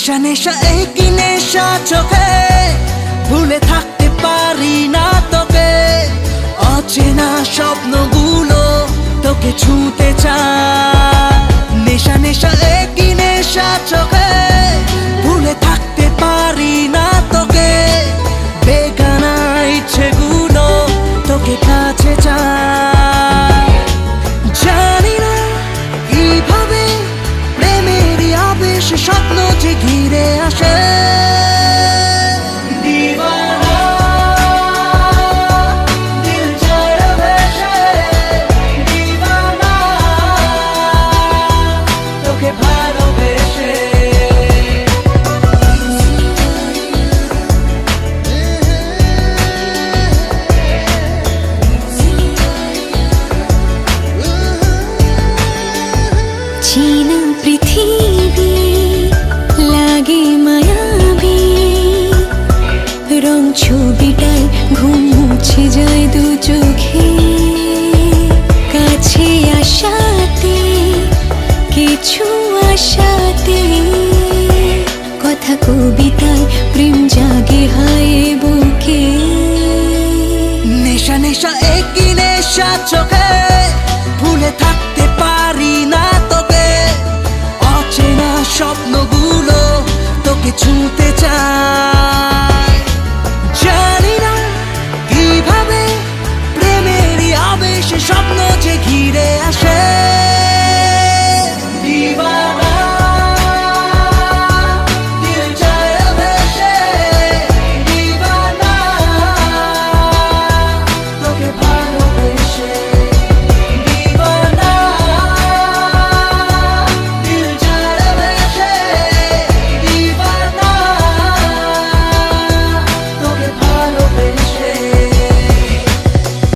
নেশা নেশা এই কি নেশা চোখে, ভুলে থাকতে পারি না তোকে। অচেনা স্বপ্নগুলো তোকে ছুঁতে চায়। নেশা নেশা এই কি নেশা চোখে, ভুলে থাকতে পারি না তোকে। বেগানা ইচ্ছেগুলো তোকে কাছে চায়। জানি না কিভাবে প্রেমেরই আবেশ স্বপ্ন যে ঘিরে আসে। चीना पृथ्वी लागे मायाबी, रंग छबिटाय घुम मुछे जाय दु चोखे। काछे आसाते किछु आसाते, कथा कविताय प्रेम जागे हाय बुके। नेशा नेशा एक ही नेशा चोखे, भूले থাকতে পারি না তোকে। অচেনা স্বপ্নগুলো তোকে ছুঁতে চায়। জানি না কিভাবে প্রেমেরই আবেশ স্বপ্ন যে ঘিরে আসে।